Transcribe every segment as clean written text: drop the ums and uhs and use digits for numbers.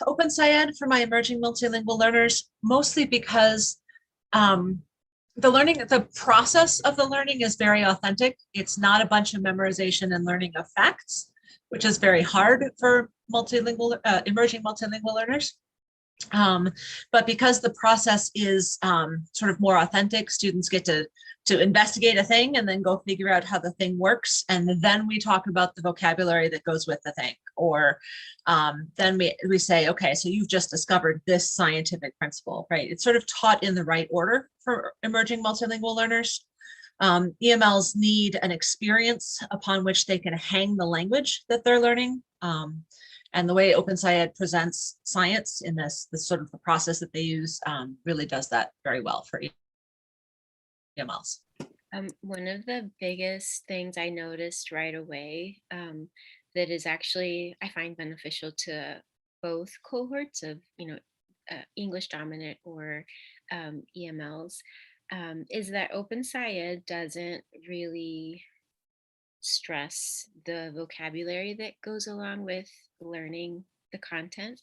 OpenSciEd for my emerging multilingual learners, mostly because um, the process of the learning is very authentic. It's not a bunch of memorization and learning of facts, which is very hard for emerging multilingual learners. Um, but because the process is sort of more authentic, students get to investigate a thing and then go figure out how the thing works. And then we talk about the vocabulary that goes with the thing. Or then we say, okay, so you've just discovered this scientific principle, right? It's sort of taught in the right order for emerging multilingual learners. EMLs need an experience upon which they can hang the language that they're learning. And the way OpenSciEd presents science in this sort of the process that they use really does that very well for EMLs. One of the biggest things I noticed right away that is actually, I find beneficial to both cohorts of, English dominant or EMLs, is that OpenSciEd doesn't really stress the vocabulary that goes along with learning the content.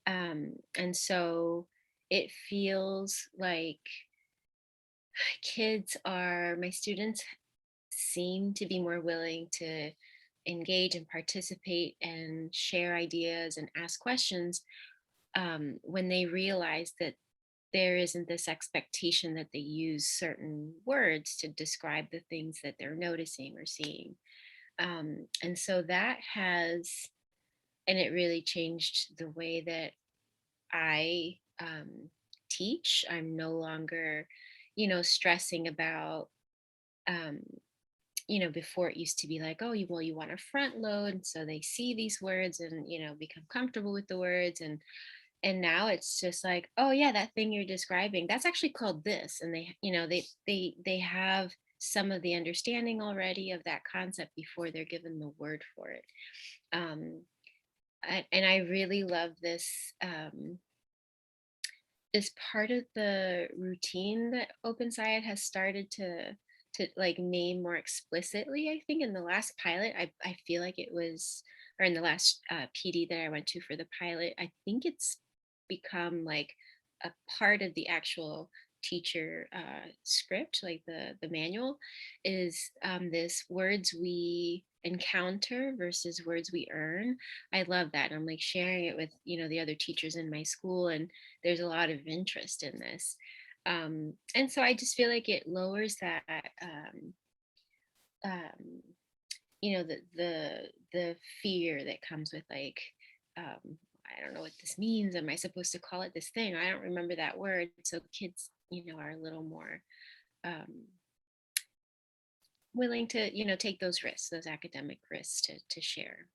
And so it feels like my students seem to be more willing to engage and participate and share ideas and ask questions when they realize that there isn't this expectation that they use certain words to describe the things that they're noticing or seeing. And so and it really changed the way that I teach. I'm no longer, stressing about, um, before it used to be like, oh, you want to front load. So they see these words and, become comfortable with the words. And now it's just like, oh yeah, that thing you're describing, that's actually called this. And they have some of the understanding already of that concept before they're given the word for it. And I really love this part of the routine that OpenSciEd has started to like name more explicitly. I think in the last pilot, I feel like it was, or in the last PD that I went to for the pilot, I think it's become like a part of the actual teacher script, like the manual, is this words we encounter versus words we earn. I love that. I'm like sharing it with the other teachers in my school, and there's a lot of interest in this. And so I just feel like it lowers that um, the fear that comes with like, I don't know what this means. Am I supposed to call it this thing? I don't remember that word. So kids, are a little more willing to, take those risks, those academic risks to share.